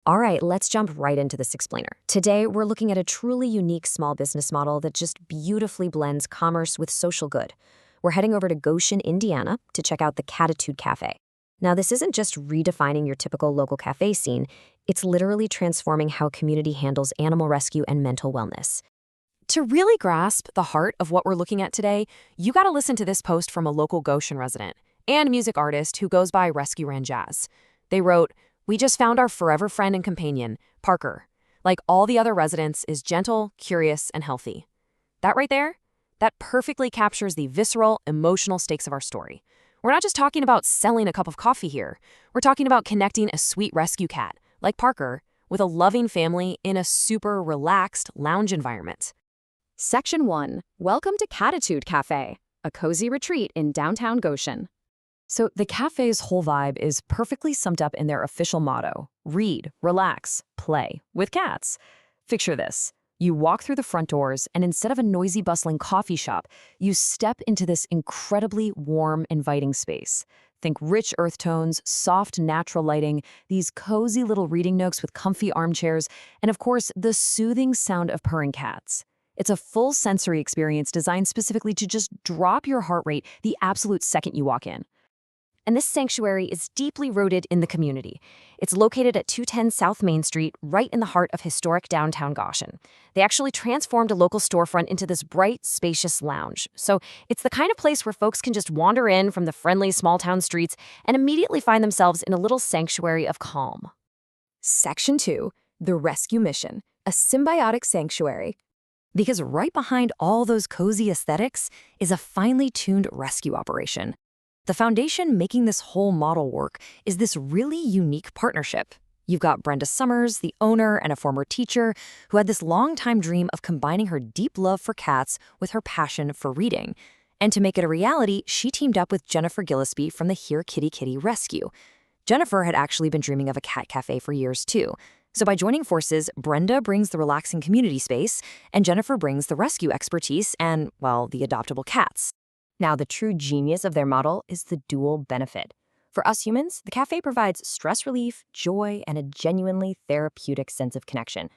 All right, let's jump right into this explainer. Today, we're looking at a truly unique small business model that just beautifully blends commerce with social good. We're heading over to Goshen, Indiana to check out the Catitude Cafe. Now, this isn't just redefining your typical local cafe scene, it's literally transforming how a community handles animal rescue and mental wellness. To really grasp the heart of what we're looking at today, you gotta listen to this post from a local Goshen resident and music artist who goes by Rescue Ran Jazz. They wrote, "We just found our forever friend and companion, Parker. Like all the other residents, is gentle, curious, and healthy." That right there, that perfectly captures the visceral, emotional stakes of our story. We're not just talking about selling a cup of coffee here. We're talking about connecting a sweet rescue cat, like Parker, with a loving family in a super relaxed lounge environment. Section 1. Welcome to Catitude Cafe, a cozy retreat in downtown Goshen. So the cafe's whole vibe is perfectly summed up in their official motto: read, relax, play with cats. Picture this. You walk through the front doors, and instead of a noisy, bustling coffee shop, you step into this incredibly warm, inviting space. Think rich earth tones, soft, natural lighting, these cozy little reading nooks with comfy armchairs, and of course, the soothing sound of purring cats. It's a full sensory experience designed specifically to just drop your heart rate the absolute second you walk in. And this sanctuary is deeply rooted in the community. It's located at 210 South Main Street, right in the heart of historic downtown Goshen. They actually transformed a local storefront into this bright, spacious lounge. So it's the kind of place where folks can just wander in from the friendly small-town streets and immediately find themselves in a little sanctuary of calm. Section 2, the Rescue Mission, a symbiotic sanctuary. Because right behind all those cozy aesthetics is a finely tuned rescue operation. The foundation making this whole model work is this really unique partnership. You've got Brenda Summers, the owner and a former teacher, who had this long-time dream of combining her deep love for cats with her passion for reading. And to make it a reality, she teamed up with Jennifer Gillespie from the Here Kitty Kitty Rescue. Jennifer had actually been dreaming of a cat cafe for years too. So by joining forces, Brenda brings the relaxing community space, and Jennifer brings the rescue expertise and, well, the adoptable cats. Now, the true genius of their model is the dual benefit. For us humans, the cafe provides stress relief, joy, and a genuinely therapeutic sense of connection.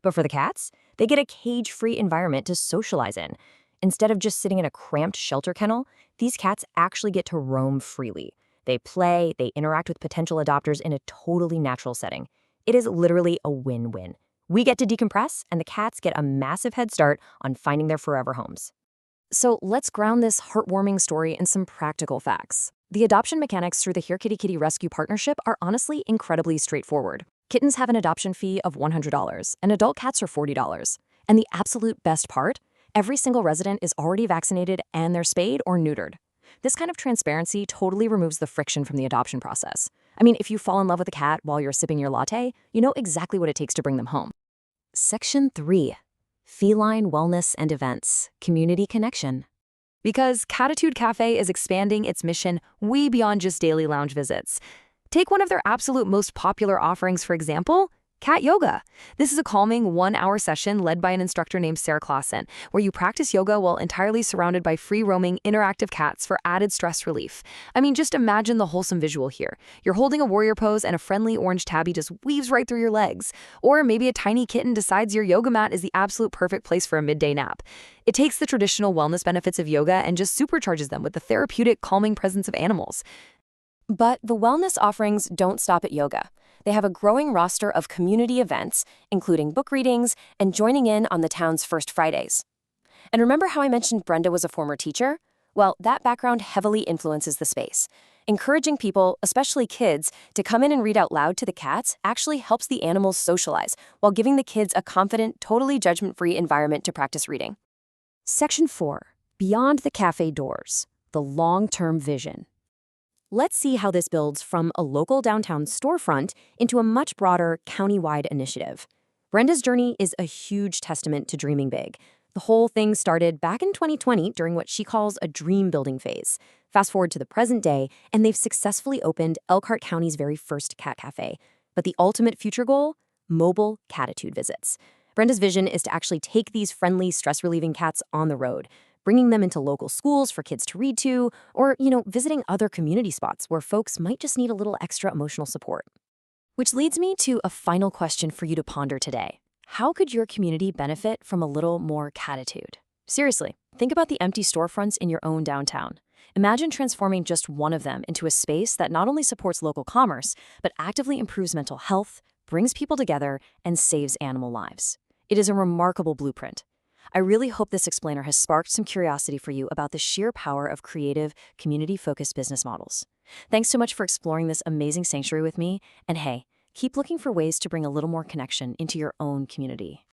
But for the cats, they get a cage-free environment to socialize in. Instead of just sitting in a cramped shelter kennel, these cats actually get to roam freely. They play, they interact with potential adopters in a totally natural setting. It is literally a win-win. We get to decompress, and the cats get a massive head start on finding their forever homes. So let's ground this heartwarming story in some practical facts. The adoption mechanics through the Here Kitty Kitty Rescue partnership are honestly incredibly straightforward. Kittens have an adoption fee of $100, and adult cats are $40. And the absolute best part? Every single resident is already vaccinated and they're spayed or neutered. This kind of transparency totally removes the friction from the adoption process. I mean, if you fall in love with a cat while you're sipping your latte, you know exactly what it takes to bring them home. Section 3. Feline Wellness and Events, Community Connection. Because Catitude Cafe is expanding its mission way beyond just daily lounge visits. Take one of their absolute most popular offerings, for example, cat yoga. This is a calming 1-hour session led by an instructor named Sarah Clausen, where you practice yoga while entirely surrounded by free-roaming, interactive cats for added stress relief. I mean, just imagine the wholesome visual here. You're holding a warrior pose and a friendly orange tabby just weaves right through your legs. Or maybe a tiny kitten decides your yoga mat is the absolute perfect place for a midday nap. It takes the traditional wellness benefits of yoga and just supercharges them with the therapeutic, calming presence of animals. But the wellness offerings don't stop at yoga. They have a growing roster of community events, including book readings and joining in on the town's First Fridays. And remember how I mentioned Brenda was a former teacher? Well, that background heavily influences the space. Encouraging people, especially kids, to come in and read out loud to the cats actually helps the animals socialize, while giving the kids a confident, totally judgment-free environment to practice reading. Section 4. Beyond the cafe doors, the long-term vision. Let's see how this builds from a local downtown storefront into a much broader, county-wide initiative. Brenda's journey is a huge testament to dreaming big. The whole thing started back in 2020 during what she calls a dream-building phase. Fast forward to the present day, and they've successfully opened Elkhart County's very first cat cafe. But the ultimate future goal? Mobile Catitude visits. Brenda's vision is to actually take these friendly, stress-relieving cats on the road, bringing them into local schools for kids to read to, or, visiting other community spots where folks might just need a little extra emotional support. Which leads me to a final question for you to ponder today. How could your community benefit from a little more catitude? Seriously, think about the empty storefronts in your own downtown. Imagine transforming just one of them into a space that not only supports local commerce, but actively improves mental health, brings people together, and saves animal lives. It is a remarkable blueprint. I really hope this explainer has sparked some curiosity for you about the sheer power of creative, community-focused business models. Thanks so much for exploring this amazing sanctuary with me, and hey, keep looking for ways to bring a little more connection into your own community.